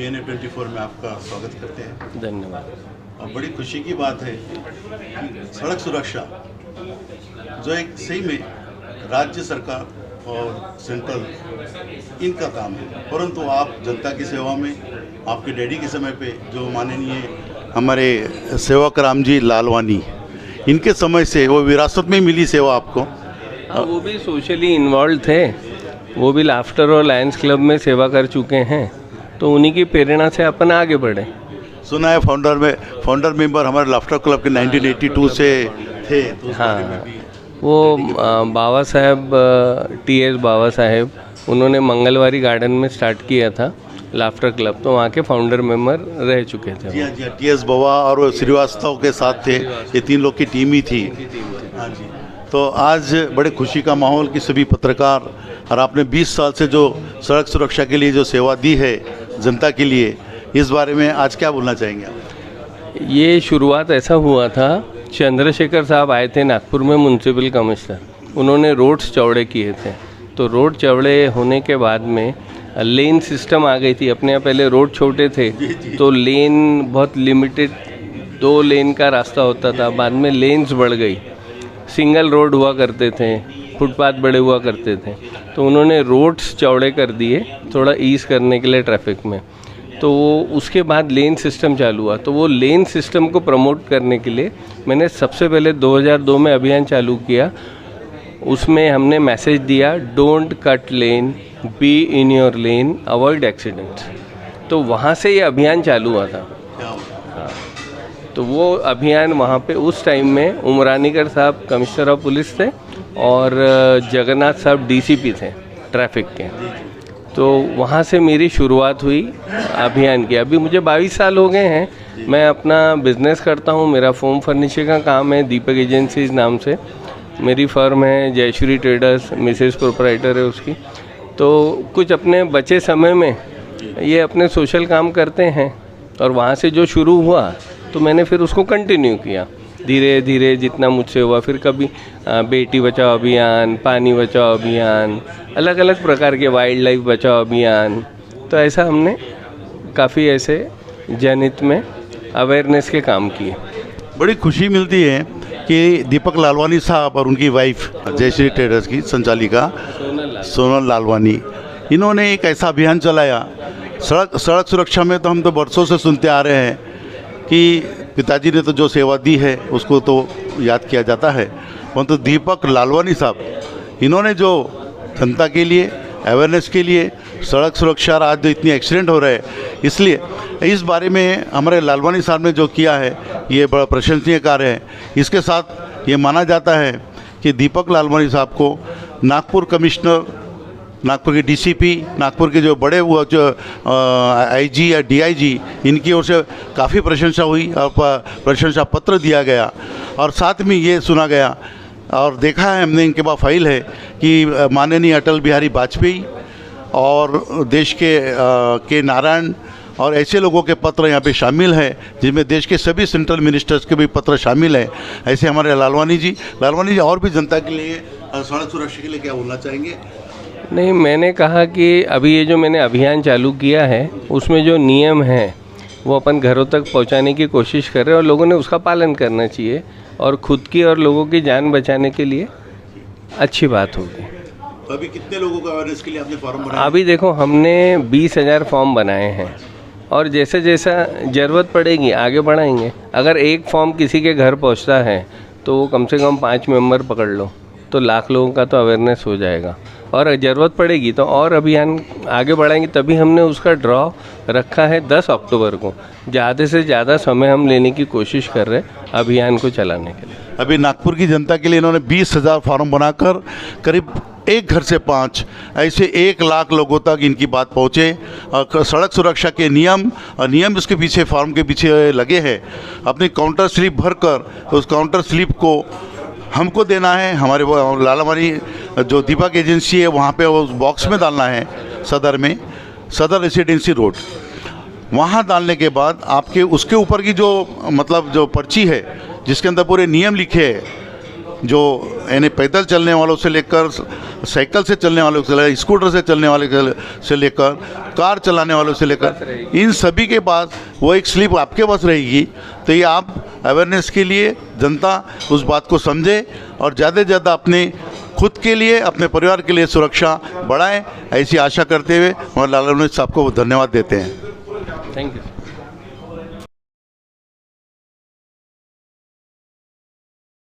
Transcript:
DNA 24 में आपका स्वागत करते हैं। धन्यवाद। और बड़ी खुशी की बात है कि सड़क सुरक्षा जो एक सही में राज्य सरकार और सेंट्रल इनका काम है, परंतु आप जनता की सेवा में आपके डैडी के समय पे जो माननीय हमारे सेवक राम जी लालवानी, इनके समय से वो विरासत में मिली सेवा आपको। वो भी सोशली इन्वॉल्व थे, वो भी लाफ्टर और लायंस क्लब में सेवा कर चुके हैं, तो उन्हीं की प्रेरणा से अपन आगे बढ़े। सुना है फाउंडर मेंबर हमारे लाफ्टर क्लब के 1982 से थे, तो हाँ, वो बाबा साहेब TS बाबा साहेब, उन्होंने मंगलवारी गार्डन में स्टार्ट किया था लाफ्टर क्लब, तो वहाँ के फाउंडर मेंबर रह चुके थे। जी हाँ जी, TS बाबा और श्रीवास्तव के साथ थे, ये 3 लोग की टीम ही थी। हाँ जी, तो आज बड़े खुशी का माहौल कि सभी पत्रकार, और आपने 20 साल से जो सड़क सुरक्षा के लिए जो सेवा दी है जनता के लिए, इस बारे में आज क्या बोलना चाहेंगे आप? ये शुरुआत ऐसा हुआ था, चंद्रशेखर साहब आए थे नागपुर में म्यूनसिपल कमिश्नर, उन्होंने रोड्स चौड़े किए थे, तो रोड चौड़े होने के बाद में लेन सिस्टम आ गई थी। अपने यहाँ पहले रोड छोटे थे तो लेन बहुत लिमिटेड, 2 लेन का रास्ता होता था, बाद में लेन्स बढ़ गई, सिंगल रोड हुआ करते थे, फुटपाथ बड़े हुआ करते थे, तो उन्होंने रोड्स चौड़े कर दिए थोड़ा ईज़ करने के लिए ट्रैफिक में। तो उसके बाद लेन सिस्टम चालू हुआ, तो वो लेन सिस्टम को प्रमोट करने के लिए मैंने सबसे पहले 2002 में अभियान चालू किया। उसमें हमने मैसेज दिया, don't cut lane, be in your lane, avoid accidents. तो वहाँ से ये अभियान चालू हुआ था। हाँ, तो वो अभियान वहाँ पे उस टाइम में उमरानीकर साहब कमिश्नर ऑफ पुलिस थे और जगन्नाथ साहब DCP थे ट्रैफिक के, तो वहाँ से मेरी शुरुआत हुई अभियान की। अभी मुझे 22 साल हो गए हैं, मैं अपना बिजनेस करता हूँ, मेरा फोम फर्निशिंग का काम है, दीपक एजेंसीज नाम से मेरी फर्म है, जयश्री ट्रेडर्स, मिसेस प्रोपराइटर है उसकी। तो कुछ अपने बचे समय में ये अपने सोशल काम करते हैं, और वहाँ से जो शुरू हुआ तो मैंने फिर उसको कंटिन्यू किया धीरे धीरे जितना मुझसे हुआ। फिर कभी बेटी बचाओ अभियान, पानी बचाओ अभियान, अलग अलग प्रकार के वाइल्ड लाइफ बचाओ अभियान, तो ऐसा हमने काफ़ी ऐसे जनहित में अवेयरनेस के काम किए। बड़ी खुशी मिलती है कि दीपक लालवानी साहब और उनकी वाइफ जयश्री ट्रेडर्स की संचालिका सोनल लालवानी, इन्होंने एक ऐसा अभियान चलाया। सड़क सुरक्षा में तो हम तो बरसों से सुनते आ रहे हैं कि पिताजी ने तो जो सेवा दी है उसको तो याद किया जाता है, परंतु दीपक लालवानी साहब इन्होंने जो जनता के लिए, अवेयरनेस के लिए, सड़क सुरक्षा और आज जो इतनी एक्सीडेंट हो रहे हैं, इसलिए इस बारे में हमारे लालवानी साहब ने जो किया है ये बड़ा प्रशंसनीय कार्य है। इसके साथ ये माना जाता है कि दीपक लालवानी साहब को नागपुर कमिश्नर, नागपुर के DCP, नागपुर के जो बड़े हुआ जो IG या DIG, इनकी ओर से काफ़ी प्रशंसा हुई और प्रशंसा पत्र दिया गया। और साथ में ये सुना गया और देखा है हमने, इनके पास फाइल है कि माननीय अटल बिहारी वाजपेयी और देश के नारायण और ऐसे लोगों के पत्र यहाँ पे शामिल हैं, जिनमें देश के सभी सेंट्रल मिनिस्टर्स के भी पत्र शामिल हैं। ऐसे हमारे लालवानी जी और भी जनता के लिए सड़क सुरक्षा के लिए क्या बोलना चाहेंगे? नहीं, मैंने कहा कि अभी ये जो मैंने अभियान चालू किया है उसमें जो नियम हैं वो अपन घरों तक पहुंचाने की कोशिश कर रहे हैं, और लोगों ने उसका पालन करना चाहिए, और खुद की और लोगों की जान बचाने के लिए अच्छी बात होगी। तो अभी कितने लोगों का अवेयरनेस के लिए आपने फॉर्म बनाया? अभी देखो, हमने 20,000 फॉर्म बनाए हैं, और जैसे जैसा ज़रूरत पड़ेगी आगे बढ़ाएंगे। अगर एक फॉर्म किसी के घर पहुंचता है तो वो कम से कम 5 मेंबर पकड़ लो तो लाख लोगों का तो अवेयरनेस हो जाएगा, और ज़रूरत पड़ेगी तो और अभियान आगे बढ़ाएंगे। तभी हमने उसका ड्रॉ रखा है 10 अक्टूबर को। ज़्यादा से ज़्यादा समय हम लेने की कोशिश कर रहे हैं अभियान को चलाने के लिए। अभी नागपुर की जनता के लिए इन्होंने 20,000 फॉर्म बनाकर करीब एक घर से 5 ऐसे 1 लाख लोगों तक इनकी बात पहुँचे। और सड़क सुरक्षा के नियम इसके पीछे, फॉर्म के पीछे लगे हैं। अपनी काउंटर स्लिप भरकर उस काउंटर स्लिप को हमको देना है, हमारे लालवानी जो दीपक एजेंसी है वहाँ पे उस बॉक्स में डालना है, सदर रेसिडेंसी रोड, वहाँ डालने के बाद आपके उसके ऊपर की जो मतलब जो पर्ची है जिसके अंदर पूरे नियम लिखे हैं, जो यानी पैदल चलने वालों से लेकर साइकिल से चलने वालों से लेकर स्कूटर से चलने वाले से लेकर कार चलाने वालों से लेकर इन सभी के पास वो एक स्लिप आपके पास रहेगी। तो ये आप अवेयरनेस के लिए जनता उस बात को समझे और ज़्यादा से ज़्यादा अपने खुद के लिए अपने परिवार के लिए सुरक्षा बढ़ाएं, ऐसी आशा करते हुए हमारे लालवानी साहब को धन्यवाद देते हैं। Thank you.